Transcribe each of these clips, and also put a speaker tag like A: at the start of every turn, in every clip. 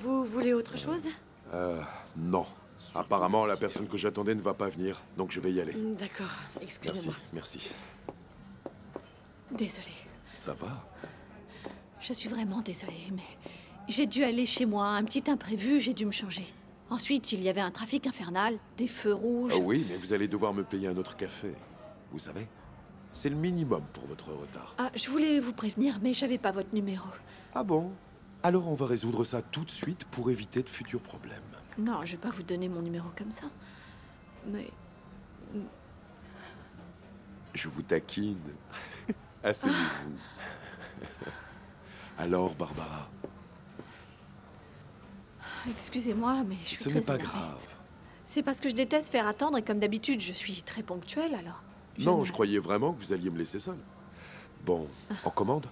A: Vous voulez autre chose?
B: Non. Apparemment, la personne que j'attendais ne va pas venir, donc je vais y aller.
A: D'accord,
B: Merci,
A: excusez-moi.
B: merci.
A: Désolée.
B: Ça va?
A: Je suis vraiment désolée, mais j'ai dû aller chez moi, un petit imprévu, j'ai dû me changer. Ensuite, il y avait un trafic infernal, des feux rouges...
B: Ah oui, mais vous allez devoir me payer un autre café. Vous savez, c'est le minimum pour votre retard.
A: Ah, je voulais vous prévenir, mais j'avais pas votre numéro.
B: Ah bon? Alors on va résoudre ça tout de suite pour éviter de futurs problèmes.
A: Non, je vais pas vous donner mon numéro comme ça. Mais...
B: Je vous taquine. Asseyez-vous. Alors, Barbara?
A: Excusez-moi, mais je suis
B: Ce
A: très
B: n'est pas
A: énervée.
B: grave.
A: C'est parce que je déteste faire attendre et comme d'habitude, je suis très ponctuelle, alors...
B: Non, je croyais vraiment que vous alliez me laisser seul. Bon, en commande?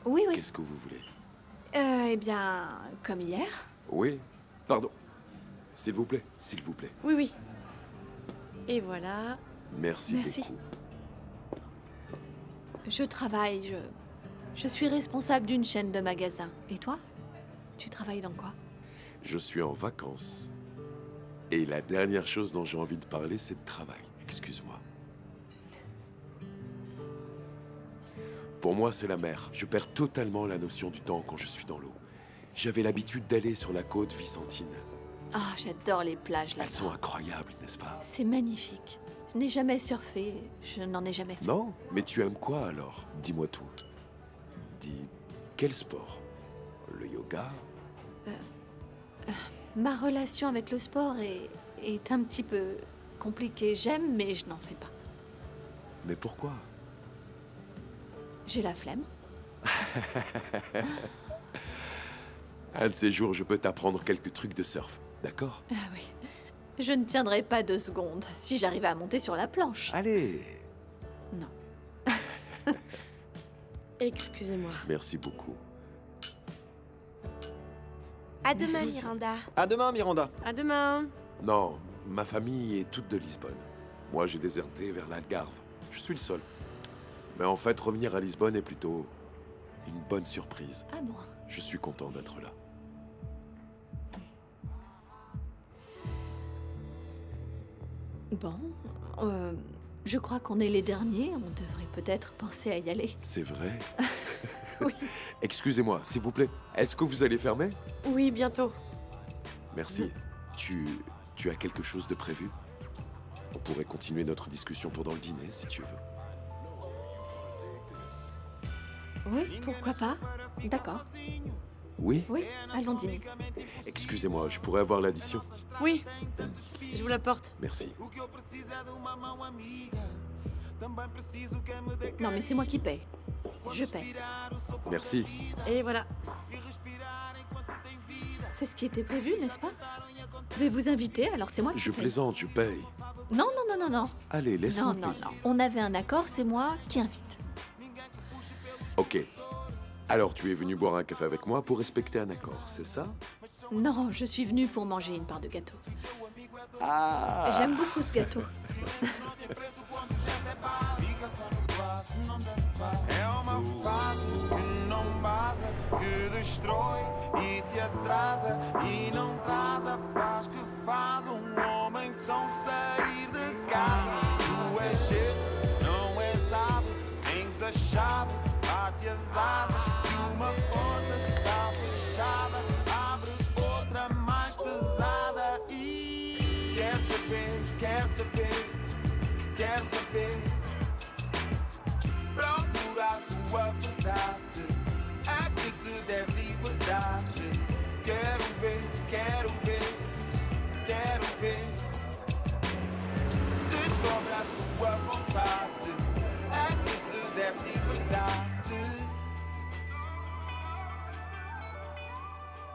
A: Oui, oui.
B: Qu'est-ce que vous voulez?
A: Eh bien, comme hier.
B: Oui, pardon. S'il vous plaît, s'il vous plaît.
A: Oui, oui. Et voilà.
B: Merci
A: Merci.
B: beaucoup.
A: Je travaille, je suis responsable d'une chaîne de magasins. Et toi? Tu travailles dans quoi?
B: Je suis en vacances. Et la dernière chose dont j'ai envie de parler, c'est de travail. Excuse-moi. Pour moi, c'est la mer. Je perds totalement la notion du temps quand je suis dans l'eau. J'avais l'habitude d'aller sur la côte vicentine.
A: Ah, j'adore les plages là-bas.
B: Elles sont incroyables, n'est-ce pas?
A: C'est magnifique. Je n'ai jamais surfé, je n'en ai jamais fait.
B: Non? Mais tu aimes quoi alors? Dis-moi tout. Dis, quel sport? Le yoga?
A: Ma relation avec le sport est un petit peu compliquée. J'aime, mais je n'en fais pas.
B: Mais pourquoi?
A: J'ai la flemme.
B: Un de ces jours, je peux t'apprendre quelques trucs de surf, d'accord?
A: Ah oui. Je ne tiendrai pas 2 secondes si j'arrivais à monter sur la planche.
B: Allez!
A: Non. Excusez-moi.
B: Merci beaucoup.
C: À demain, Miranda.
D: À demain, Miranda.
C: À demain.
B: Non, ma famille est toute de Lisbonne. Moi, j'ai déserté vers l'Algarve. Je suis le seul. Mais en fait, revenir à Lisbonne est plutôt une bonne surprise.
A: Ah bon?
B: Je suis content d'être là.
A: Bon, je crois qu'on est les derniers. On devrait peut-être penser à y aller.
B: C'est vrai?
A: Oui.
B: Excusez-moi, s'il vous plaît. Est-ce que vous allez fermer?
C: Oui, bientôt.
B: Merci. Tu as quelque chose de prévu? On pourrait continuer notre discussion pendant le dîner, si tu veux.
A: Oui, pourquoi pas? D'accord.
B: Oui?
A: Oui, allons dîner.
B: Excusez-moi, je pourrais avoir l'addition?
C: Oui. Je vous la porte.
B: Merci.
A: Non, mais c'est moi qui paye. Je paye.
B: Merci.
C: Et voilà.
A: C'est ce qui était prévu, n'est-ce pas? Je vais vous inviter, alors c'est moi qui
B: Je
A: paye.
B: plaisante, je paye.
A: Non, non, non, non, non.
B: Allez, laisse-moi
A: Non, non,
B: payer.
A: non. On avait un accord, c'est moi qui invite.
B: Ok. Alors, tu es venu boire un café avec moi pour respecter un accord, c'est ça?
A: Non, je suis venue pour manger une part de gâteau.
B: Ah!
A: J'aime beaucoup ce gâteau.
E: É uma fase que não basa, que destrói e te atrasa e não traz a paz que faz homem só sair de casa. Tu és jeito, não és ave, tens a chave, bate as asas. Se uma porta está fechada, abre outra mais pesada e quer saber, quer saber, quer saber. Procura a tua verdade, a que te deve liberdade. Quero ver, quero ver, quero ver. Descobre a tua vontade, a que te deve liberdade.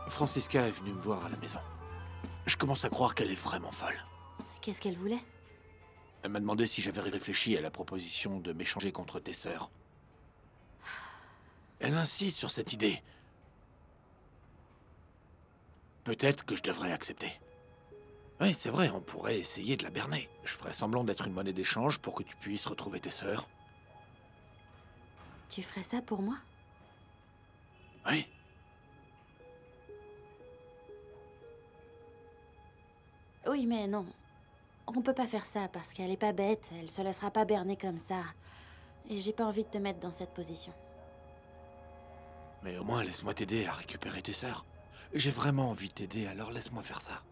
F: Francisca est venue me voir à la maison. Je commence à croire qu'elle est vraiment folle.
A: Qu'est-ce qu'elle voulait?
F: Elle m'a demandé si j'avais réfléchi à la proposition de m'échanger contre tes sœurs. Elle insiste sur cette idée. Peut-être que je devrais accepter. Oui, c'est vrai, on pourrait essayer de la berner. Je ferais semblant d'être une monnaie d'échange pour que tu puisses retrouver tes sœurs.
A: Tu ferais ça pour moi?
F: Oui.
D: Oui, mais non. On peut pas faire ça parce qu'elle est pas bête, elle se laissera pas berner comme ça. Et j'ai pas envie de te mettre dans cette position.
F: Mais au moins, laisse-moi t'aider à récupérer tes sœurs. J'ai vraiment envie de t'aider, alors laisse-moi faire ça.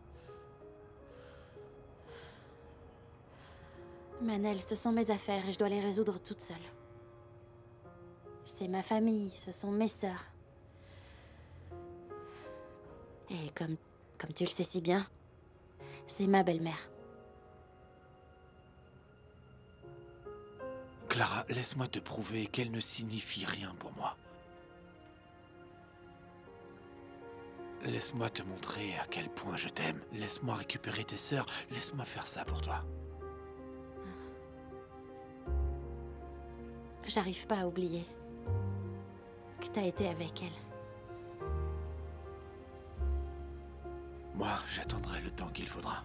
D: Manel, ce sont mes affaires et je dois les résoudre toute seule. C'est ma famille, ce sont mes sœurs. Et comme tu le sais si bien, c'est ma belle-mère.
F: Clara, laisse-moi te prouver qu'elle ne signifie rien pour moi. Laisse-moi te montrer à quel point je t'aime. Laisse-moi récupérer tes sœurs. Laisse-moi faire ça pour toi.
D: J'arrive pas à oublier que t'as été avec elle.
F: Moi, j'attendrai le temps qu'il faudra.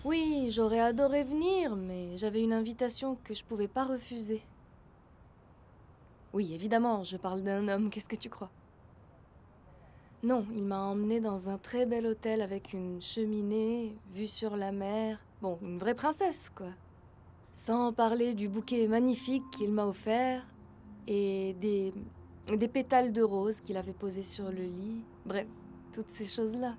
G: Oui, j'aurais adoré venir, mais j'avais une invitation que je pouvais pas refuser. Oui, évidemment, je parle d'un homme, qu'est-ce que tu crois? Non, il m'a emmené dans un très bel hôtel avec une cheminée, vue sur la mer. Bon, une vraie princesse, quoi. Sans parler du bouquet magnifique qu'il m'a offert et des pétales de rose qu'il avait posés sur le lit. Bref, toutes ces choses-là.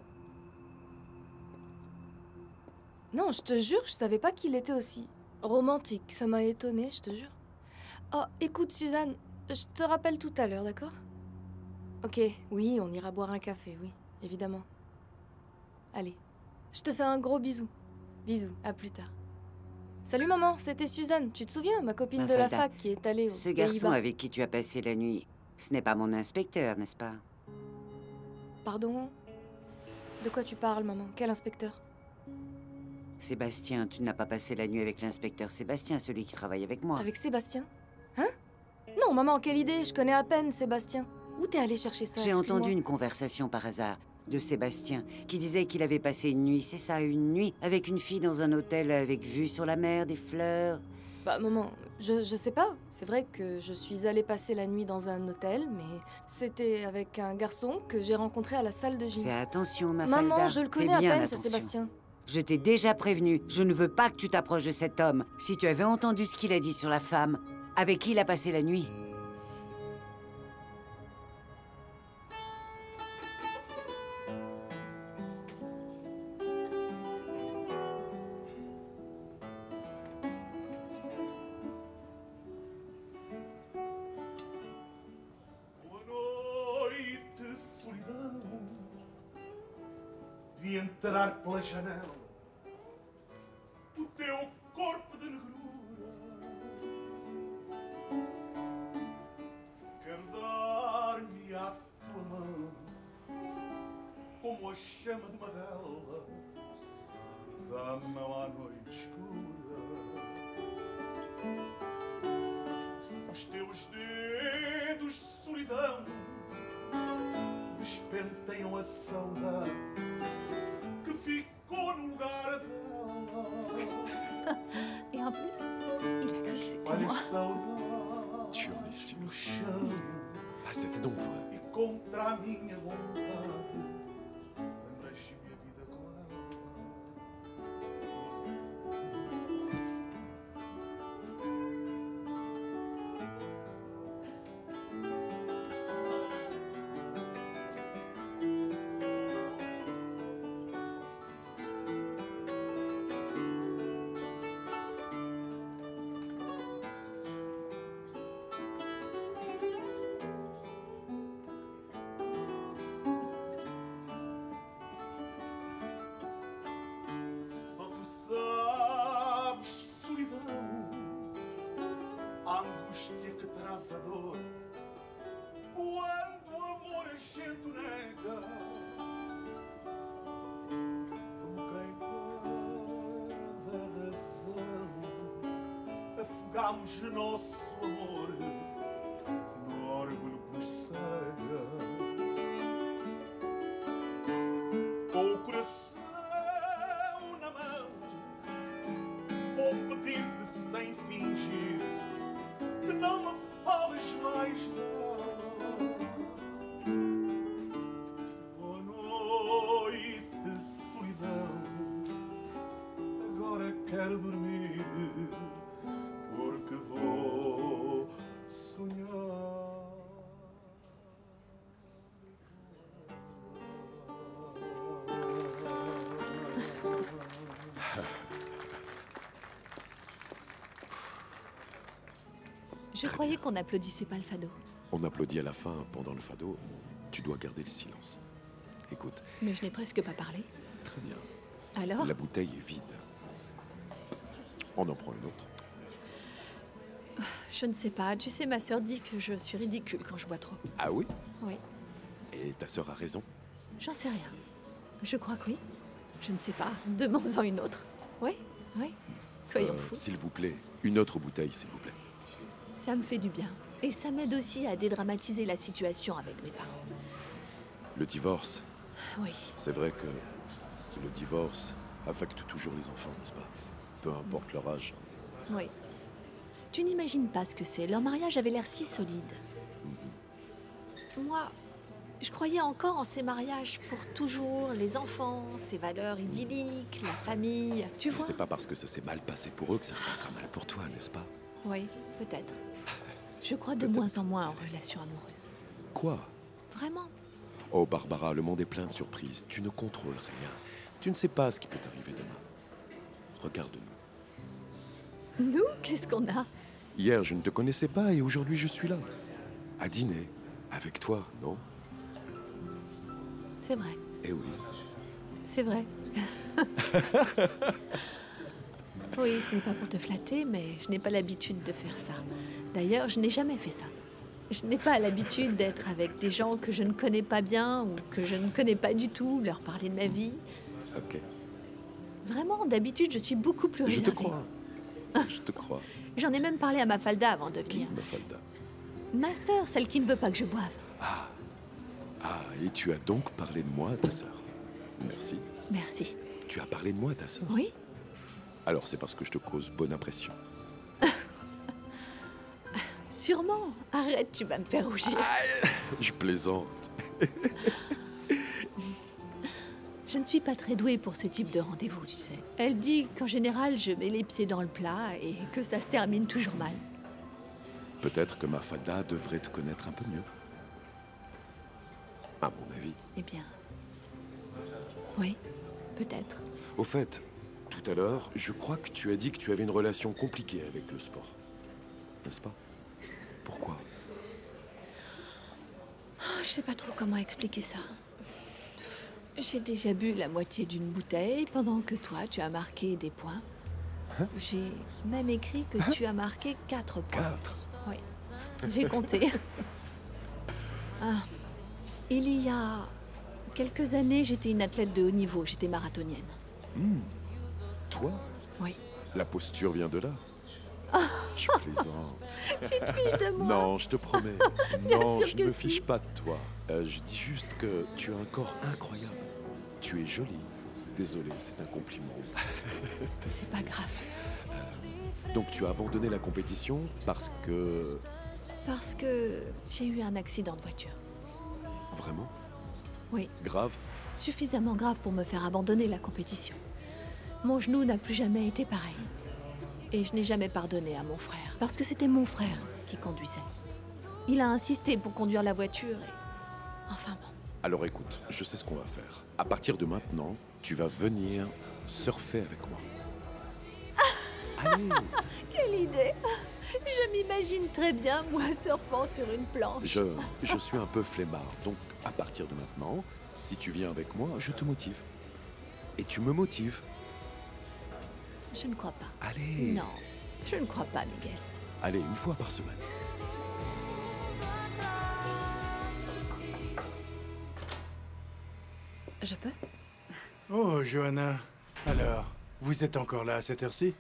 G: Non, je te jure, je savais pas qu'il était aussi romantique. Ça m'a étonnée, je te jure. Oh, écoute, Suzanne, je te rappelle tout à l'heure, d'accord? Ok, oui, on ira boire un café, oui, évidemment. Allez, je te fais un gros bisou. Bisous, à plus tard. Salut maman, c'était Suzanne, tu te souviens, ma copine de la
H: Mafalda,
G: fac qui est allée aux
H: ce garçon
G: Pays-Bas.
H: avec qui tu as passé la nuit, ce n'est pas mon inspecteur, n'est-ce pas?
G: Pardon? De quoi tu parles, maman? Quel inspecteur?
H: Sébastien, tu n'as pas passé la nuit avec l'inspecteur Sébastien, celui qui travaille avec moi.
G: Avec Sébastien? Hein? Non, maman, quelle idée, je connais à peine Sébastien. Où t'es allé chercher ça?
H: J'ai
G: Excuse-moi.
H: entendu une conversation par hasard de Sébastien qui disait qu'il avait passé une nuit, c'est ça, une nuit, avec une fille dans un hôtel avec vue sur la mer, des fleurs.
G: Bah maman, je sais pas. C'est vrai que je suis allée passer la nuit dans un hôtel, mais c'était avec un garçon que j'ai rencontré à la salle de gym.
H: Fais attention, Mafalda.
G: Maman, je le
H: Fais
G: connais à
H: bien
G: peine, ce
H: attention.
G: Sébastien.
H: Je t'ai déjà prévenu, je ne veux pas que tu t'approches de cet homme. Si tu avais entendu ce qu'il a dit sur la femme, avec qui il a passé la nuit.
I: Boa noite, solidão. Vi entrar pela janela o teu corpo de negrura. Quero dar-me à tua mão como a chama de uma vela dá a mão à noite escura. Os teus dedos, solidão, despenteiam a saudade que ficou no lugar dela.
A: Et en plus, il a cru que c'était
I: Olha
A: moi.
I: a saudade
B: Tu en es sûr?
I: no chão
B: Ah, c'était donc vrai.
I: e contra a minha vontade deixe-me a vida com ela. caçador. Quando o amor a gente nega, como quem perde a razão, afogamos nosso amor no orgulho que nos cega. Com o coração na mão, vou pedir-te sem fingir que não me fales mais dela. Boa noite, solidão. Agora quero dormir, porque vou sonhar.
A: Je croyais qu'on n'applaudissait pas le fado.
B: On applaudit à la fin pendant le fado. Tu dois garder le silence. Écoute,
A: Mais je n'ai presque pas parlé.
B: très bien.
A: Alors?
B: La bouteille est vide. On en prend une autre.
A: Je ne sais pas. Tu sais, ma sœur dit que je suis ridicule quand je bois trop.
B: Ah oui?
A: Oui.
B: Et ta sœur a raison?
A: J'en sais rien. Je crois que oui. Je ne sais pas. Demande-en une autre. Oui, oui. Soyons fous.
B: S'il vous plaît, une autre bouteille, s'il vous plaît.
A: Ça me fait du bien. Et ça m'aide aussi à dédramatiser la situation avec mes parents.
B: Le divorce,
A: Oui.
B: c'est vrai que le divorce affecte toujours les enfants, n'est-ce pas? Peu importe leur âge.
A: Oui. Tu n'imagines pas ce que c'est. Leur mariage avait l'air si solide. Moi, je croyais encore en ces mariages pour toujours, les enfants, ces valeurs idylliques, la famille. Tu
B: Mais
A: vois?
B: c'est pas parce que ça s'est mal passé pour eux que ça se passera mal pour toi, n'est-ce pas?
A: Oui, peut-être. Je crois de
B: Peut-être.
A: moins en moins en relations amoureuses.
B: Quoi?
A: Vraiment.
B: Oh Barbara, le monde est plein de surprises. Tu ne contrôles rien. Tu ne sais pas ce qui peut t'arriver demain. Regarde-nous.
A: Nous, qu'est-ce qu'on a?
B: Hier, je ne te connaissais pas et aujourd'hui, je suis là. À dîner. Avec toi, non?
A: C'est vrai,
B: Eh oui.
A: c'est vrai. Oui, ce n'est pas pour te flatter, mais je n'ai pas l'habitude de faire ça. D'ailleurs, je n'ai jamais fait ça. Je n'ai pas l'habitude d'être avec des gens que je ne connais pas bien ou que je ne connais pas du tout, leur parler de ma vie.
B: Ok.
A: Vraiment, d'habitude, je suis beaucoup plus
B: Je
A: réservée.
B: te crois. Je te crois.
A: J'en ai même parlé à Mafalda avant de
B: Qui,
A: venir.
B: Mafalda?
A: Ma sœur, celle qui ne veut pas que je boive.
B: Ah, et tu as donc parlé de moi à ta sœur. Merci.
A: Merci.
B: Tu as parlé de moi à ta sœur?
A: Oui?
B: Alors c'est parce que je te cause bonne impression.
A: Sûrement. Arrête, tu vas me faire rougir.
B: Je plaisante.
A: Je ne suis pas très douée pour ce type de rendez-vous, tu sais. Elle dit qu'en général, je mets les pieds dans le plat et que ça se termine toujours mal.
B: Peut-être que Mafalda devrait te connaître un peu mieux. À mon avis.
A: Eh bien... Oui, peut-être.
B: Au fait, tout à l'heure, je crois que tu as dit que tu avais une relation compliquée avec le sport. N'est-ce pas? Pourquoi?
A: Oh, je sais pas trop comment expliquer ça. J'ai déjà bu la moitié d'une bouteille pendant que toi, tu as marqué des points. J'ai même écrit que tu as marqué 4 points.
B: 4.
A: Oui, j'ai compté. Ah, il y a quelques années, j'étais une athlète de haut niveau, j'étais marathonienne.
B: Toi?
A: Oui.
B: La posture vient de là. Je plaisante.
A: Tu te fiches de moi?
B: Non, je te promets.
A: Bien
B: Non,
A: sûr
B: je
A: que
B: ne me
A: si.
B: fiche pas de toi. Je dis juste que tu as un corps incroyable. Tu es jolie. Désolé, c'est un compliment.
A: C'est pas grave.
B: Donc tu as abandonné la compétition parce que...
A: Parce que j'ai eu un accident de voiture.
B: Vraiment?
A: Oui,
B: Grave?
A: suffisamment grave pour me faire abandonner la compétition. Mon genou n'a plus jamais été pareil. Et je n'ai jamais pardonné à mon frère. Parce que c'était mon frère qui conduisait. Il a insisté pour conduire la voiture et... Enfin bon.
B: Alors écoute, je sais ce qu'on va faire. À partir de maintenant, tu vas venir surfer avec moi. Allez!
A: Quelle idée! Je m'imagine très bien, moi, surfant sur une planche.
B: Je suis un peu flemmard, donc à partir de maintenant, si tu viens avec moi, je te motive. Et tu me motives.
A: Je ne crois pas.
B: Allez!
A: Non, je ne crois pas, Miguel.
B: Allez, une fois par semaine.
G: Je peux?
J: Oh, Johanna. Alors, vous êtes encore là à cette heure-ci?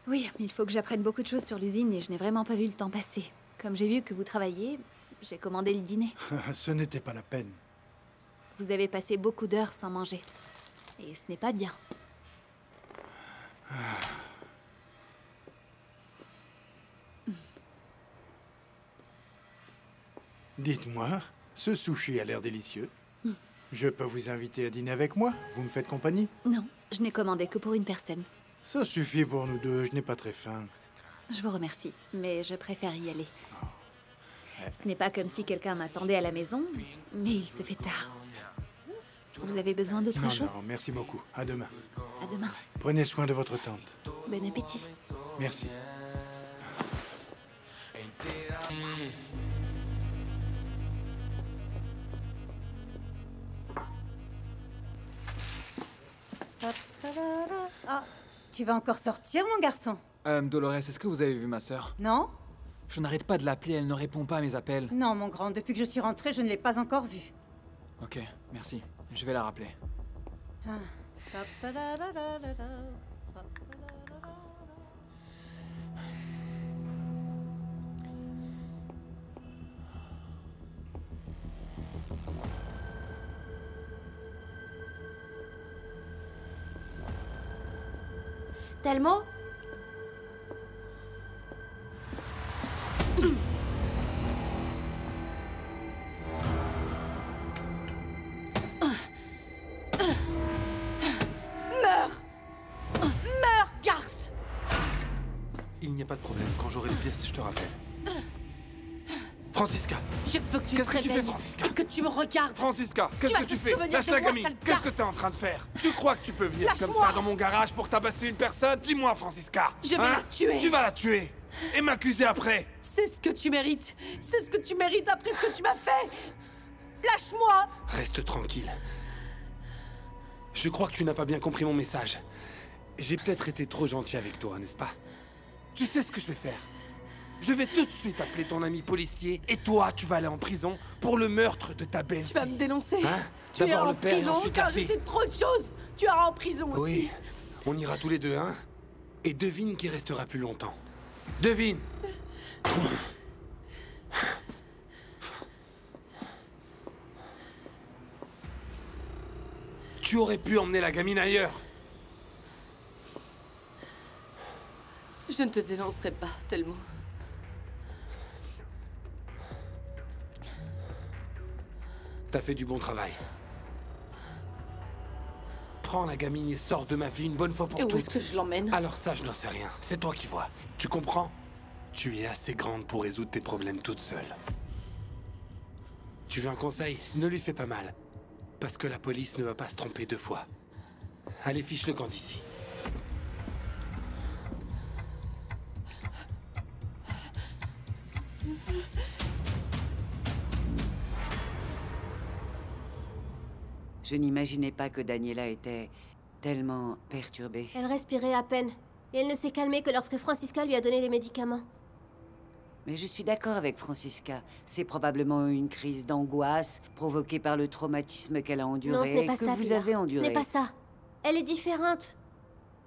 K: Oui, il faut que j'apprenne beaucoup de choses sur l'usine et je n'ai vraiment pas vu le temps passer. Comme j'ai vu que vous travailliez, j'ai commandé le dîner.
J: Ce n'était pas la peine.
K: Vous avez passé beaucoup d'heures sans manger. Et ce n'est pas bien.
J: Dites-moi, ce sushi a l'air délicieux. Je peux vous inviter à dîner avec moi? Vous me faites compagnie?
K: Non, je n'ai commandé que pour une personne.
J: Ça suffit pour nous deux, je n'ai pas très faim.
K: Je vous remercie, mais je préfère y aller. Ce n'est pas comme si quelqu'un m'attendait à la maison, mais il se fait tard. Vous avez besoin d'autre chose?
J: Non, merci beaucoup. À demain.
K: À demain.
J: Prenez soin de votre tante.
K: Bon appétit.
J: Merci.
L: Ah, tu vas encore sortir, mon garçon?
M: Dolores, est-ce que vous avez vu ma sœur?
L: Non?
M: Je n'arrête pas de l'appeler, elle ne répond pas à mes appels.
L: Non, mon grand, depuis que je suis rentrée, je ne l'ai pas encore vue.
M: Ok, merci. Je vais la rappeler.
L: Ah.
C: Telmo? Meurs, garce!
N: Il n'y a pas de problème. Quand j'aurai les pièces, je te rappelle. Francisca!
C: Je veux que tu te
N: Qu'est-ce que tu fais,
C: réveilles
N: Francisca?
C: et que tu me regardes.
N: Francisca, qu'est-ce que
C: vas
N: tu
C: te
N: fais?
C: souvenir
N: Lâche
C: de
N: la
C: moi,
N: gamine!
C: sale
N: Qu'est-ce que
C: garce.
N: t'es en train de faire? Tu crois que tu peux venir comme
C: Lâche-moi.
N: ça dans mon garage pour tabasser une personne? Dis-moi, Francisca!
C: Je vais la tuer.
N: Tu vas la tuer! Et m'accuser après!
C: C'est ce que tu mérites. C'est ce que tu mérites après ce que tu m'as fait. Lâche-moi.
N: Reste tranquille. Je crois que tu n'as pas bien compris mon message. J'ai peut-être été trop gentil avec toi, n'est-ce pas? Tu sais ce que je vais faire? Je vais tout de suite appeler ton ami policier et toi, tu vas aller en prison pour le meurtre de ta belle-fille.
C: Tu vas me dénoncer.
N: Hein?
C: Tu es
N: D'abord
C: en
N: le père et
C: prison
N: ensuite la
C: car je
N: fille.
C: sais trop de choses. Tu iras en prison aussi.
N: Oui, on ira tous les deux, hein? Et devine qui restera plus longtemps. Devine! Tu aurais pu emmener la gamine ailleurs.
C: Je ne te dénoncerai pas, Telmo.
N: T'as fait du bon travail. Prends la gamine et sors de ma vie une bonne fois pour
C: Et
N: toutes.
C: où est-ce que je l'emmène?
N: Alors ça, je n'en sais rien. C'est toi qui vois. Tu comprends? Tu es assez grande pour résoudre tes problèmes toute seule. Tu veux un conseil? Ne lui fais pas mal. Parce que la police ne va pas se tromper deux fois. Allez, fiche le camp d'ici.
H: Je n'imaginais pas que Daniela était tellement perturbée.
O: Elle respirait à peine. Et elle ne s'est calmée que lorsque Francisca lui a donné des médicaments.
H: Mais je suis d'accord avec Francisca. C'est probablement une crise d'angoisse provoquée par le traumatisme qu'elle a enduré.
O: Non, ce n'est pas
H: que
O: ça,
H: vous
O: Pilar.
H: avez enduré.
O: Ce n'est pas ça. Elle est différente.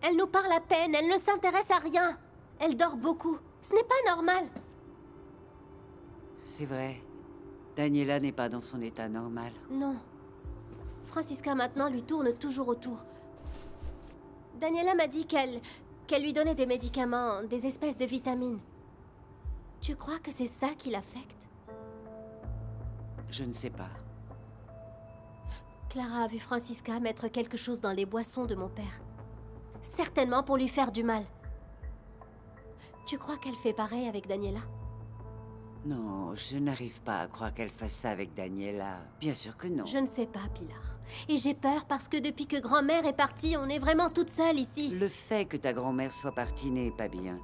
O: Elle nous parle à peine, elle ne s'intéresse à rien. Elle dort beaucoup. Ce n'est pas normal.
H: C'est vrai. Daniela n'est pas dans son état normal.
O: Non. Francisca maintenant lui tourne toujours autour. Daniela m'a dit qu'elle lui donnait des médicaments, des espèces de vitamines. Tu crois que c'est ça qui l'affecte?
H: Je ne sais pas.
O: Clara a vu Francisca mettre quelque chose dans les boissons de mon père. Certainement pour lui faire du mal. Tu crois qu'elle fait pareil avec Daniela?
H: Non, je n'arrive pas à croire qu'elle fasse ça avec Daniela. Bien sûr que non.
O: Je ne sais pas, Pilar. Et j'ai peur parce que depuis que grand-mère est partie, on est vraiment toute seule ici.
H: Le fait que ta grand-mère soit partie n'est pas bien.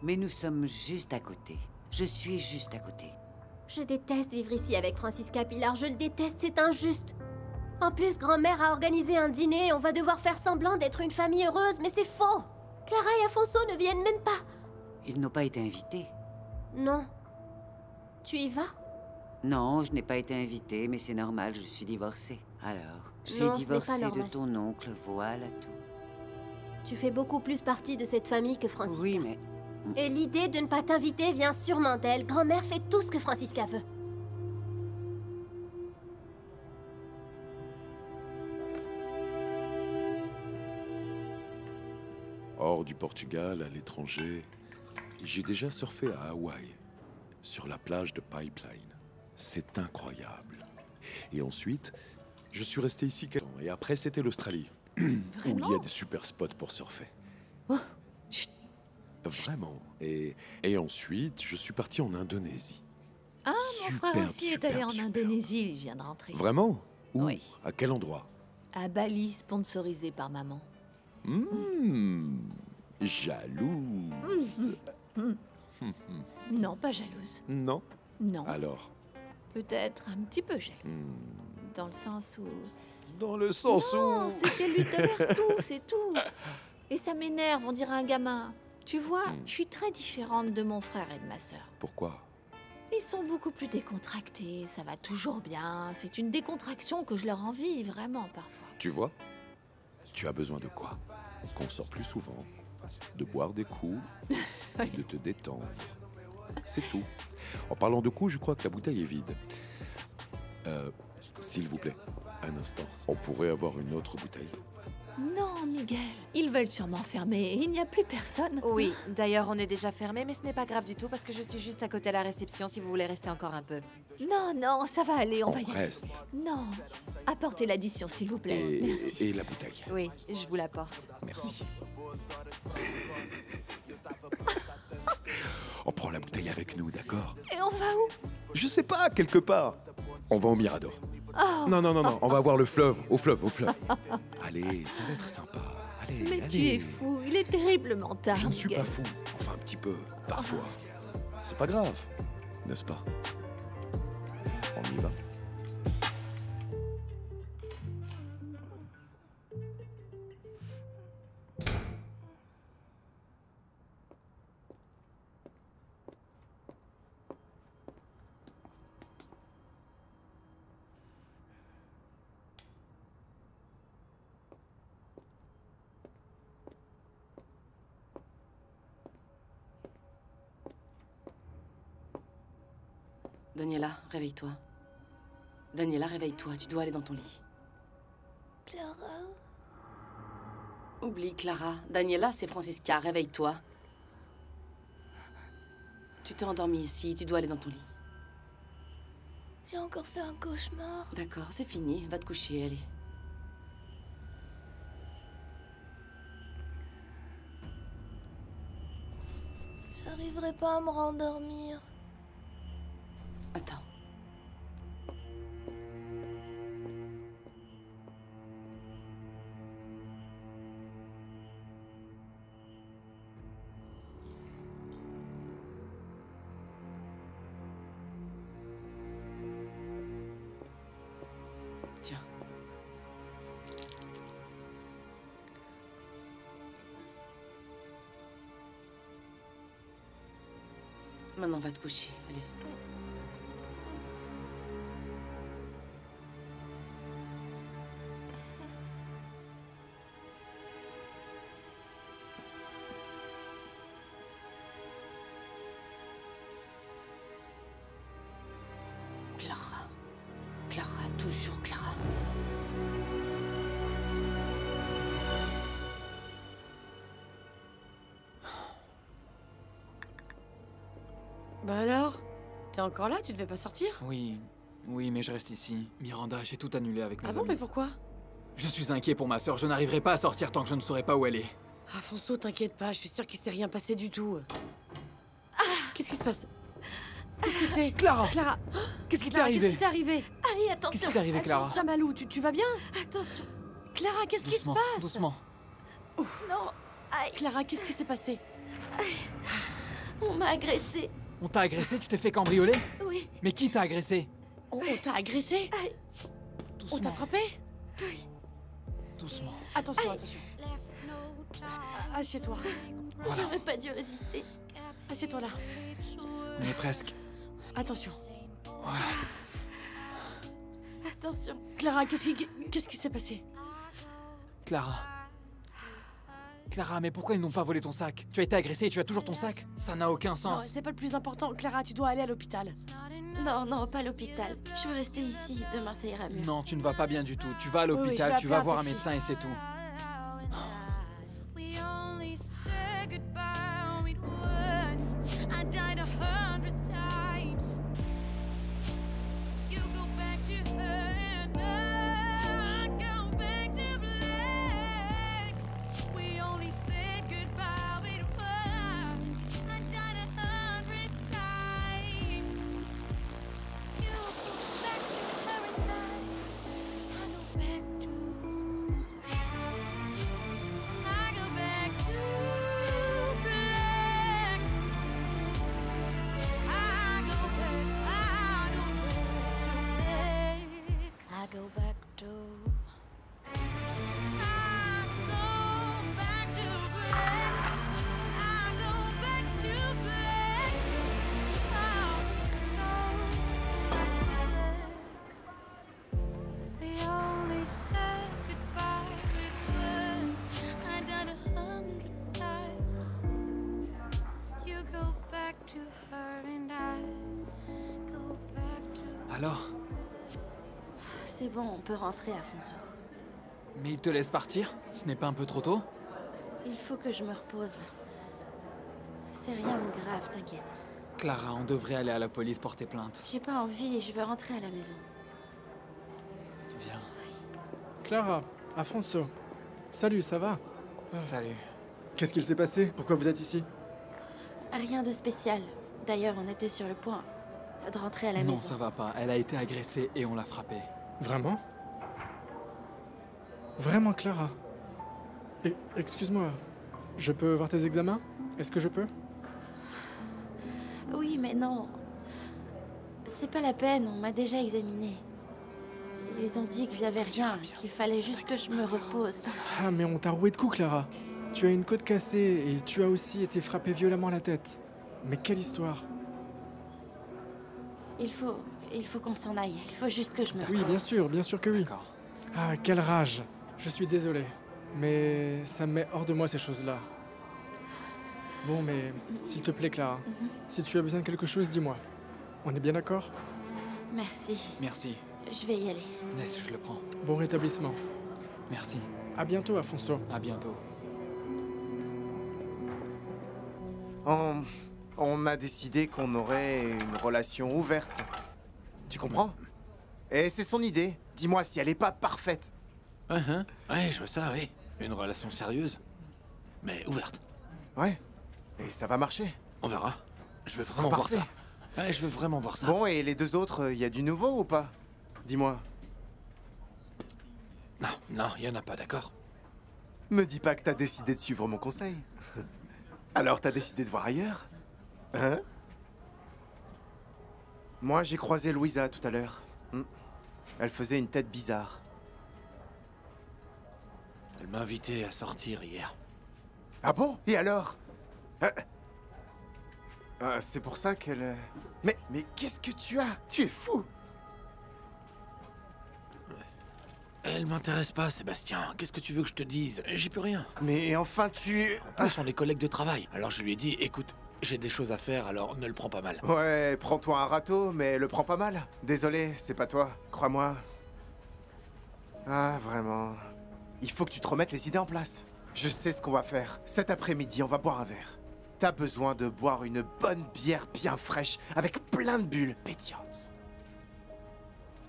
H: Mais nous sommes juste à côté. Je suis juste à côté.
O: Je déteste vivre ici avec Francisca, Pilar. Je le déteste, c'est injuste. En plus, grand-mère a organisé un dîner et on va devoir faire semblant d'être une famille heureuse, mais c'est faux. Clara et Afonso ne viennent même pas.
H: Ils n'ont pas été invités.
O: Non. Tu y vas?
H: Non, je n'ai pas été invitée, mais c'est normal, je suis divorcée. Alors, j'ai
O: Non, ce n'est pas
H: divorcé de
O: normal.
H: ton oncle, voilà tout.
O: Tu fais beaucoup plus partie de cette famille que Francisca.
H: Oui, mais...
O: Et l'idée de ne pas t'inviter vient sûrement d'elle. Grand-mère fait tout ce que Francisca veut.
B: Hors du Portugal, à l'étranger, j'ai déjà surfé à Hawaï, sur la plage de Pipeline. C'est incroyable. Et ensuite, je suis resté ici quelques temps. Et après, c'était l'Australie, où il y a des super spots pour surfer. Vraiment. Et ensuite, je suis parti en Indonésie.
A: Ah, mon frère aussi est allé en Indonésie, il vient de rentrer.
B: Vraiment? Où?
A: Oui.
B: À quel endroit?
A: À Bali, sponsorisé par maman.
B: Jalouse.
A: Non, pas jalouse.
B: Non?
A: Non.
B: Alors?
A: Peut-être un petit peu jalouse. Dans le sens où...
B: Dans le sens
A: non,
B: où...
A: c'est qu'elle lui tolère tout, c'est tout. Et ça m'énerve, on dirait un gamin. Tu vois, je suis très différente de mon frère et de ma sœur.
B: Pourquoi?
A: Ils sont beaucoup plus décontractés, ça va toujours bien. C'est une décontraction que je leur envie, vraiment, parfois.
B: Tu vois? Tu as besoin de quoi? Qu'on sort plus souvent, de boire des coups, de te détendre. C'est tout. En parlant de coups, je crois que la bouteille est vide. S'il vous plaît, un instant. On pourrait avoir une autre bouteille?
A: Non, Miguel, ils veulent sûrement fermer. Il n'y a plus personne.
C: Oui, d'ailleurs, on est déjà fermé, mais ce n'est pas grave du tout parce que je suis juste à côté de la réception si vous voulez rester encore un peu.
A: Non, non, ça va aller, on va y aller.
B: Reste.
A: Non, apportez l'addition, s'il vous plaît. Merci.
B: Et la bouteille?
C: Oui, je vous l'apporte.
B: Merci. On prend la bouteille avec nous, d'accord?
A: Et on va où?
B: Je sais pas, quelque part. On va au Mirador.
A: Oh.
B: Non, on va voir le fleuve, au fleuve. Allez, ça va être sympa. Allez,
A: Mais
B: allez.
A: tu es fou, il est terriblement tard.
B: Je ne suis
A: Miguel.
B: pas fou. Enfin, un petit peu, parfois. C'est pas grave, n'est-ce pas? On y va?
P: Daniela, réveille-toi. Daniela, réveille-toi, tu dois aller dans ton lit.
O: Clara...
P: Oublie Clara. Daniela, c'est Francisca, réveille-toi. Tu t'es endormie ici, tu dois aller dans ton lit.
O: J'ai encore fait un cauchemar.
P: D'accord, c'est fini, va te coucher, allez.
O: J'arriverai pas à me rendormir.
P: Attends. Tiens. Maintenant, va te coucher, allez. Clara. Clara, toujours Clara.
L: Bah alors? T'es encore là? Tu devais pas sortir?
M: Oui, mais je reste ici. Miranda, j'ai tout annulé avec mes
L: Ah bon,
M: amis.
L: mais pourquoi?
M: Je suis inquiet pour ma sœur, je n'arriverai pas à sortir tant que je ne saurai pas où elle est.
L: Ah, Fonso, t'inquiète pas, je suis sûre qu'il s'est rien passé du tout. Qu'est-ce qui se passe? Qu'est-ce que c'est?
M: Clara!
L: Clara!
M: Qu'est-ce qui t'est
L: Clara,
M: arrivé?
L: Qu'est-ce qui t'est arrivé?
O: Allez, attention.
M: Qu'est-ce qui t'est arrivé, Clara?
L: Attention, Malou, tu vas bien?
O: Attention.
L: Clara, qu'est-ce qui se
M: Doucement,
L: passe?
M: doucement.
O: Non. Aïe.
L: Clara, qu'est-ce qui s'est passé?
O: On m'a agressée.
M: On t'a agressé? Tu t'es fait cambrioler?
O: Oui.
M: Mais qui t'a agressé?
L: On t'a agressé?
O: Aïe.
L: On t'a frappé?
O: Oui.
M: Doucement.
L: Attention, attention. Assieds-toi.
M: Voilà.
O: J'aurais pas dû résister.
L: Assieds-toi là.
M: On est presque.
L: Attention.
M: Voilà.
L: Attention. Clara, qu'est-ce qui s'est passé?
M: Clara. Clara, mais pourquoi ils n'ont pas volé ton sac? Tu as été agressée et tu as toujours ton sac? Ça n'a aucun
L: Non,
M: sens.
L: c'est pas le plus important. Clara, tu dois aller à l'hôpital.
D: Non, non, pas l'hôpital. Je veux rester ici. Demain, ça ira mieux.
M: Non, tu ne vas pas bien du tout. Tu vas à
L: Oui, je
M: l'hôpital,
L: vais
M: tu vas
L: appeler un
M: voir un
L: taxi.
M: médecin et c'est tout.
Q: I died 100 times. You go back to her and I go back to black. We only said goodbye with words. I died 100 times. You go back to her and I go back to. I go back to black. I go back to black. I go back to black. We only said goodbye with words. I died 100 times. You go back to her and I go back to.
M: Alors?
D: C'est bon, on peut rentrer, Afonso.
M: Mais ils te laissent partir? Ce n'est pas un peu trop tôt?
D: Il faut que je me repose. C'est rien de grave, t'inquiète.
M: Clara, on devrait aller à la police porter plainte.
D: J'ai pas envie, je veux rentrer à la maison.
M: Viens.
R: Clara, Afonso. Salut, ça va?
M: Salut.
R: Qu'est-ce qu'il s'est passé? Pourquoi vous êtes ici?
D: Rien de spécial. D'ailleurs, on était sur le point de rentrer à la
M: Non,
D: maison.
M: ça va pas. Elle a été agressée et on l'a frappée.
R: Vraiment? Vraiment, Clara? Excuse-moi, je peux voir tes examens? Est-ce que je peux?
D: Oui, mais non. C'est pas la peine, on m'a déjà examinée. Ils ont dit que j'avais rien, qu'il fallait juste que je me repose.
R: Ah, mais on t'a roué de coups, Clara. Tu as une côte cassée et tu as aussi été frappée violemment à la tête. Mais quelle histoire!
D: Il faut qu'on s'en aille. Il faut juste que je me repose.
R: Oui, bien sûr que oui. Ah, quelle rage! Je suis désolé, mais ça me met hors de moi ces choses-là. Bon, mais s'il te plaît, Clara, si tu as besoin de quelque chose, dis-moi. On est bien d'accord?
D: Merci.
M: Merci.
D: Je vais y aller.
M: Laisse, je le prends.
R: Bon rétablissement.
M: Merci.
R: À bientôt, Afonso.
M: À bientôt.
S: On a décidé qu'on aurait une relation ouverte. Tu comprends? Et c'est son idée. Dis-moi si elle est pas parfaite.
F: Ouais, je vois ça, oui. Une relation sérieuse, mais ouverte.
S: Ouais. Et ça va marcher.
F: On verra. Je veux
S: Ça
F: vraiment
S: sera
F: voir ça.
S: parfait.
F: Ouais, je veux vraiment voir ça.
S: Bon, et les deux autres, y a du nouveau ou pas? Dis-moi.
F: Non, il y en a pas, d'accord?
S: Me dis pas que t'as décidé de suivre mon conseil. Alors t'as décidé de voir ailleurs? Hein? Moi, j'ai croisé Louisa tout à l'heure. Elle faisait une tête bizarre.
F: Elle m'a invité à sortir hier.
S: Ah bon? Et alors? C'est pour ça qu'elle... Mais qu'est-ce que tu as? Tu es fou!
F: Elle m'intéresse pas, Sébastien. Qu'est-ce que tu veux que je te dise? J'y peux rien.
S: Mais enfin, tu...
F: Nous sont des collègues de travail. Alors je lui ai dit, écoute, j'ai des choses à faire, alors ne le prends pas mal.
S: Ouais, prends-toi un râteau, mais le prends pas mal. Désolé, c'est pas toi. Crois-moi. Ah, vraiment. Il faut que tu te remettes les idées en place. Je sais ce qu'on va faire. Cet après-midi, on va boire un verre. T'as besoin de boire une bonne bière bien fraîche, avec plein de bulles pétillantes.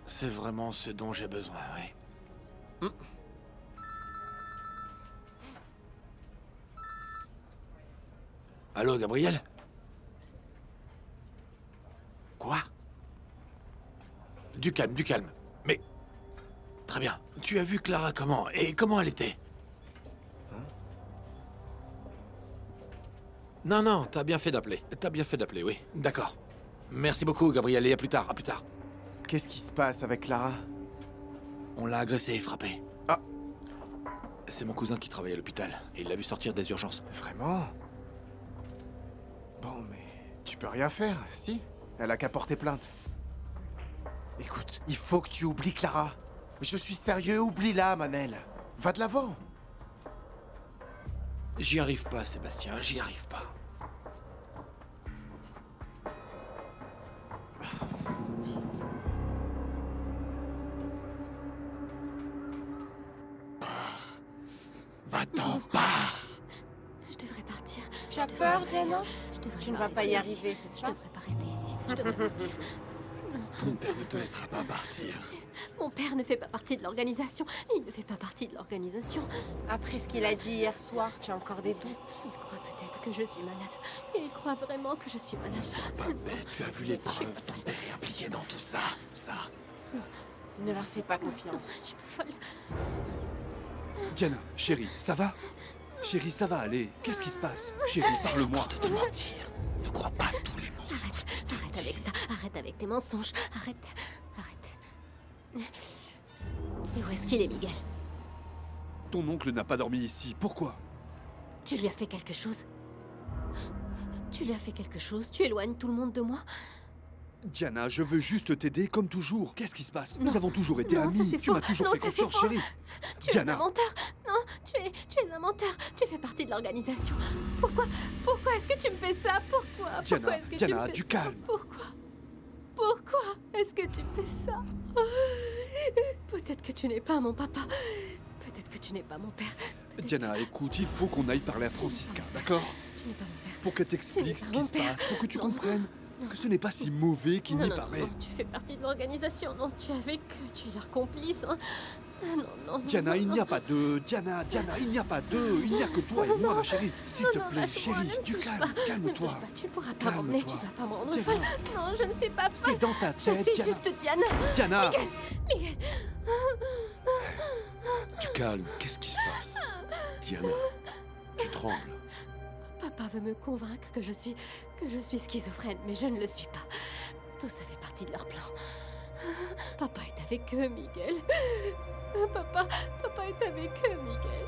F: C'est vraiment ce dont j'ai besoin, oui. Allô, Gabriel? Quoi? Du calme, du calme. Mais... Très bien. Tu as vu Clara comment? Et comment elle était? Non, non, t'as bien fait d'appeler. T'as bien fait d'appeler, oui. D'accord. Merci beaucoup, Gabriel, et à plus tard, à plus tard.
S: Qu'est-ce qui se passe avec Clara?
F: On l'a agressée et frappée. Ah! C'est mon cousin qui travaille à l'hôpital. Il l'a vu sortir des urgences.
S: Vraiment? Bon, mais tu peux rien faire, si? Elle a qu'à porter plainte. Écoute, il faut que tu oublies Clara. Je suis sérieux, oublie-la, Manel. Va de l'avant.
F: J'y arrive pas, Sébastien, j'y arrive pas. Va-t'en, pars.
O: Je devrais partir.
L: Tu as peur, Diana? Tu ne vas pas y
O: rester
L: arriver,
O: ici.
L: c'est
O: Je
L: ça?
O: devrais pas rester ici. Je devrais partir.
F: Ton père ne te laissera pas partir.
O: Mon père ne fait pas partie de l'organisation. Il ne fait pas partie de l'organisation.
L: Après ce qu'il a dit hier soir, tu as encore des doutes?
O: Il croit peut-être que je suis malade. Il croit vraiment que je suis malade.
F: Sois pas bête, tu as vu les preuves. Ton père est impliqué dans tout ça.
L: Ne leur fais pas confiance.
O: Je suis folle.
N: Diana, chérie, ça va? Chérie, ça va aller. Qu'est-ce qui se passe? Chérie, parle-moi.
F: De te mentir. Ne crois pas à tous les mensonges.
O: Arrête avec ça. Arrête avec tes mensonges. Arrête. Et où est-ce qu'il est, Miguel?
N: Ton oncle n'a pas dormi ici. Pourquoi?
O: Tu lui as fait quelque chose? Tu lui as fait quelque chose? Tu éloignes tout le monde de moi?
N: Diana, je veux juste t'aider comme toujours. Qu'est-ce qui se passe?
O: Non.
N: Nous avons toujours été
O: Non, ça,
N: amis.
O: c'est
N: Tu
O: faux.
N: m'as toujours
O: Non,
N: fait
O: ça, c'est
N: confiance,
O: faux.
N: chérie.
O: Tu es
N: Diana.
O: un menteur. Non, tu es un menteur. Tu fais partie de l'organisation. Pourquoi est-ce que tu me fais ça? Pourquoi
N: Diana,
O: est-ce que
N: Diana,
O: tu me fais
N: du
O: ça?
N: calme.
O: Pourquoi est-ce que tu me fais ça? Peut-être que tu n'es pas mon papa. Peut-être que tu n'es pas mon père.
N: Diana, écoute, il faut qu'on aille parler à Francisca, d'accord?
O: Tu n'es pas mon père.
N: Pour qu'elle t'explique
O: Tu
N: ce
O: n'es pas
N: qui
O: mon
N: se
O: père.
N: passe, pour que tu
O: Non.
N: comprennes que ce n'est pas si mauvais qu'il
O: Non,
N: n'y
O: non,
N: paraît.
O: non, tu fais partie de l'organisation. Non, tu es avec eux. Tu es leur complice. Hein. Non.
N: Diana, il n'y a pas d'eux. Diana, il n'y a pas d'eux. Il n'y a que toi et moi, ma chérie. S'il te plaît,
O: lâche-moi,
N: chérie,
O: ne me
N: du
O: touche
N: calme,
O: pas.
N: calme-toi.
O: Ne me touche pas, tu ne pourras pas m'emmener, tu
N: Calme-toi.
O: vas pas me rendre
N: Diana.
O: folle. Non, je ne suis pas folle.
N: C'est dans ta
O: Je
N: tête,
O: suis
N: Diana.
O: juste Diana.
N: Diana.
O: Miguel.
B: Du calme, qu'est-ce qui se passe? Diana, tu trembles.
O: Papa veut me convaincre que je suis schizophrène, mais je ne le suis pas. Tout ça fait partie de leur plan. Papa est avec eux, Miguel. Papa est avec eux, Miguel.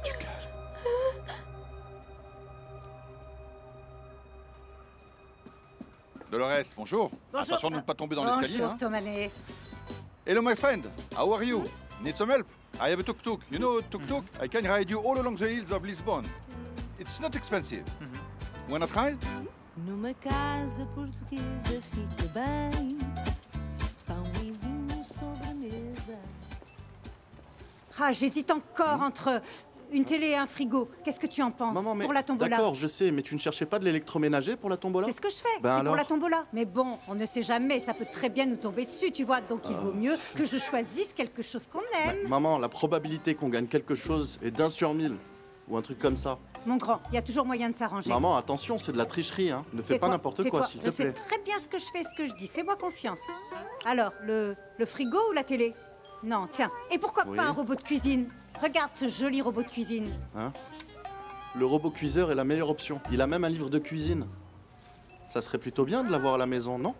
B: Du calme.
T: Dolores, bonjour.
U: Bonjour.
T: Attention de ne pas tomber dans l'escalier.
U: Bonjour,
T: Hein.
U: Tomané.
T: Hello, my friend. How are you? Need some help? I have a tuk-tuk. You know a tuk-tuk? I can ride you all along the hills of Lisbon. It's not expensive. Wanna try?
Q: Numa casa portuguesa fica bem, pão e vinho sobre a mesa.
U: Ah, j'hésite encore entre une télé et un frigo. Qu'est-ce que tu en penses?
V: Maman, mais
U: pour la tombola?
V: d'accord, je sais, mais tu ne cherchais pas de l'électroménager pour la tombola?
U: C'est ce que je fais,
V: Ben
U: c'est
V: alors
U: pour la tombola. Mais bon, on ne sait jamais, ça peut très bien nous tomber dessus, tu vois. Donc il vaut mieux que je choisisse quelque chose qu'on aime.
V: Maman, la probabilité qu'on gagne quelque chose est d'1 sur 1000. Ou un truc comme ça.
U: Mon grand, il y a toujours moyen de s'arranger.
V: Maman, attention, c'est de la tricherie, hein. Ne fais pas
U: Tais-toi,
V: n'importe
U: tais-toi.
V: quoi, s'il te
U: Je sais
V: plaît.
U: très bien ce que je fais, ce que je dis. Fais-moi confiance. Alors, le frigo ou la télé? Non, tiens. Et pourquoi
V: Oui.
U: pas un robot de cuisine? Regarde ce joli robot de cuisine.
V: Hein? Le robot cuiseur est la meilleure option. Il a même un livre de cuisine. Ça serait plutôt bien de l'avoir à la maison, non?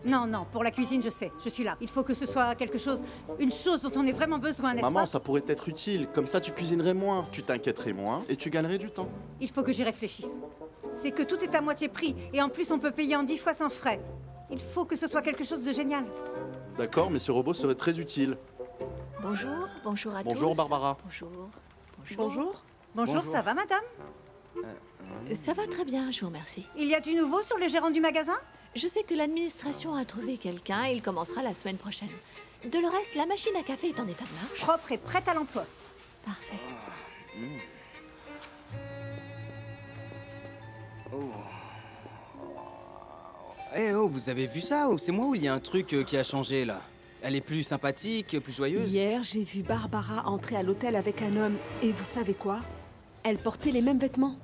U: Non, pour la cuisine, je sais, je suis là. Il faut que ce soit quelque chose, une chose dont on ait vraiment besoin, n'est-ce
V: Maman,
U: pas?
V: ça pourrait être utile. Comme ça, tu cuisinerais moins, tu t'inquiéterais moins et tu gagnerais du temps.
U: Il faut que j'y réfléchisse. C'est que tout est à moitié prix, et en plus on peut payer en 10 fois sans frais. Il faut que ce soit quelque chose de génial.
V: D'accord, mais ce robot serait très utile.
A: Bonjour à tous.
V: Bonjour, Barbara.
A: Bonjour.
U: Bonjour, ça va, madame?
A: Ça va très bien, je vous remercie.
U: Il y a du nouveau sur le gérant du magasin?
A: Je sais que l'administration a trouvé quelqu'un et il commencera la semaine prochaine. Dolores, la machine à café est en état de marche?
U: Propre et prête à l'emploi.
A: Parfait.
W: Eh oh, vous avez vu ça? Ou c'est moi ou il y a un truc qui a changé là? Elle est plus sympathique, plus joyeuse?
C: Hier, j'ai vu Barbara entrer à l'hôtel avec un homme. Et vous savez quoi? Elle portait les mêmes vêtements.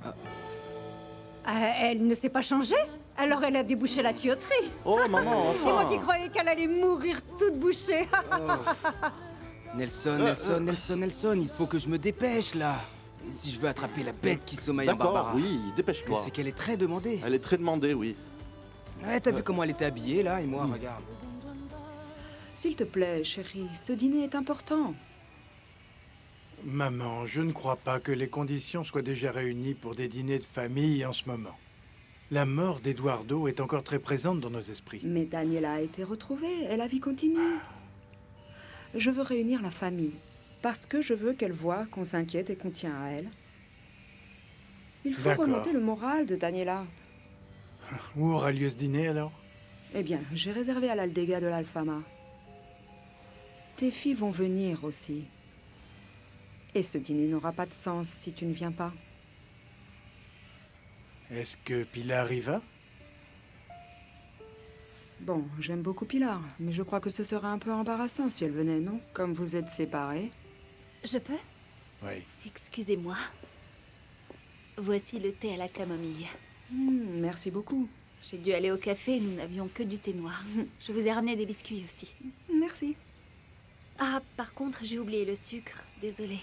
U: Elle ne s'est pas changée? Alors elle a débouché la tuyauterie.
V: Oh, maman,
U: C'est moi
V: enfin.
U: qui croyais qu'elle allait mourir toute bouchée.
W: Nelson, il faut que je me dépêche là. Si je veux attraper la bête qui sommeille en
V: D'accord,
W: Barbara.
V: oui, dépêche-toi.
W: Mais c'est qu'elle est très demandée.
V: Elle est très demandée, oui.
W: Ouais, t'as vu comment elle était habillée là? Et moi, regarde.
X: S'il te plaît, chérie, ce dîner est important.
J: Maman, je ne crois pas que les conditions soient déjà réunies pour des dîners de famille en ce moment. La mort d'Eduardo est encore très présente dans nos esprits.
X: Mais Daniela a été retrouvée et la vie continue. Je veux réunir la famille, parce que je veux qu'elle voie qu'on s'inquiète et qu'on tient à elle. Il faut
J: D'accord.
X: remonter le moral de Daniela.
J: Où aura lieu ce dîner, alors?
X: Eh bien, j'ai réservé à l'Aldega de l'Alfama. Tes filles vont venir aussi. Et ce dîner n'aura pas de sens si tu ne viens pas.
J: Est-ce que Pilar y va?
X: Bon, j'aime beaucoup Pilar, mais je crois que ce serait un peu embarrassant si elle venait, non? Comme vous êtes séparés.
A: Je peux?
J: Oui.
A: Excusez-moi. Voici le thé à la camomille.
X: Merci beaucoup.
A: J'ai dû aller au café, nous n'avions que du thé noir. Je vous ai ramené des biscuits aussi.
X: Merci.
A: Ah, par contre, j'ai oublié le sucre. Désolée.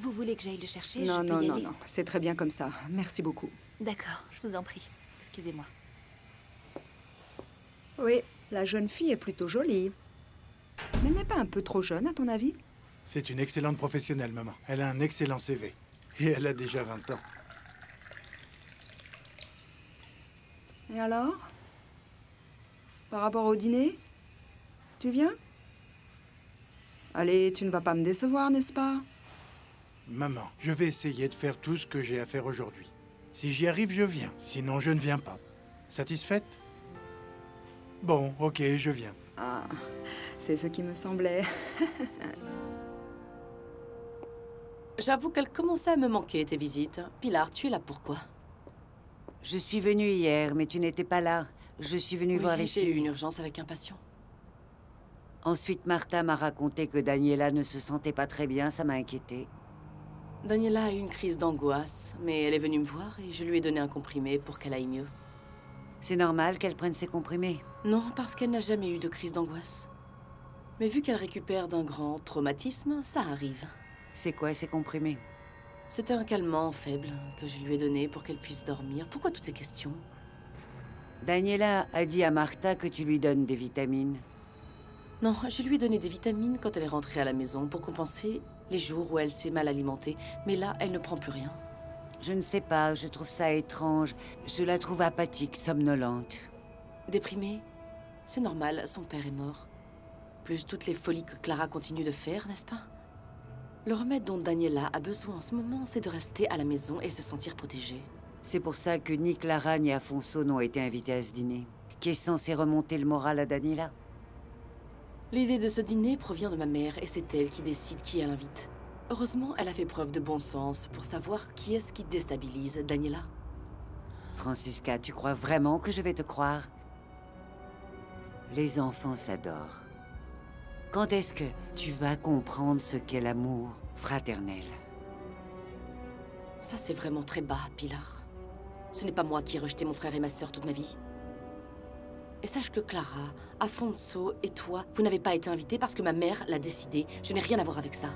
A: Vous voulez que j'aille le chercher?
X: Non,
A: Je peux
X: non,
A: y
X: non,
A: aller.
X: non. C'est très bien comme ça. Merci beaucoup.
A: D'accord, je vous en prie. Excusez-moi.
X: Oui, la jeune fille est plutôt jolie. Mais elle n'est pas un peu trop jeune, à ton avis?
J: C'est une excellente professionnelle, maman. Elle a un excellent CV. Et elle a déjà 20 ans.
X: Et alors? Par rapport au dîner? Tu viens? Allez, tu ne vas pas me décevoir, n'est-ce pas?
J: Maman, je vais essayer de faire tout ce que j'ai à faire aujourd'hui. Si j'y arrive, je viens. Sinon, je ne viens pas. Satisfaite? Bon, ok, je viens.
X: Ah, c'est ce qui me semblait.
P: J'avoue qu'elle commençait à me manquer, tes visites. Pilar, tu es là pourquoi?
H: Je suis venue hier, mais tu n'étais pas là. Je suis venue voir les
P: J'ai eu
H: filles.
P: une urgence avec un patient.
H: Ensuite, Martha m'a raconté que Daniela ne se sentait pas très bien, ça m'a inquiétée.
P: Daniela a eu une crise d'angoisse, mais elle est venue me voir et je lui ai donné un comprimé pour qu'elle aille mieux.
H: C'est normal qu'elle prenne ses comprimés?
P: Non, parce qu'elle n'a jamais eu de crise d'angoisse. Mais vu qu'elle récupère d'un grand traumatisme, ça arrive.
H: C'est quoi ces comprimés?
P: C'était un calmant faible que je lui ai donné pour qu'elle puisse dormir. Pourquoi toutes ces questions?
H: Daniela a dit à Martha que tu lui donnes des vitamines.
P: Non, je lui ai donné des vitamines quand elle est rentrée à la maison pour compenser les jours où elle s'est mal alimentée. Mais là, elle ne prend plus rien.
H: Je ne sais pas, je trouve ça étrange. Je la trouve apathique, somnolente.
P: Déprimée? C'est normal, son père est mort. Plus toutes les folies que Clara continue de faire, n'est-ce pas? Le remède dont Daniela a besoin en ce moment, c'est de rester à la maison et se sentir protégée.
H: C'est pour ça que ni Clara ni Afonso n'ont été invités à ce dîner, qui est censé remonter le moral à Daniela.
P: L'idée de ce dîner provient de ma mère et c'est elle qui décide qui elle invite. Heureusement, elle a fait preuve de bon sens pour savoir qui est-ce qui déstabilise Daniela.
H: Francisca, tu crois vraiment que je vais te croire? Les enfants s'adorent. Quand est-ce que tu vas comprendre ce qu'est l'amour fraternel?
P: Ça, c'est vraiment très bas, Pilar. Ce n'est pas moi qui ai rejeté mon frère et ma sœur toute ma vie. Et sache que Clara, Afonso et toi, vous n'avez pas été invités parce que ma mère l'a décidé. Je n'ai rien à voir avec ça.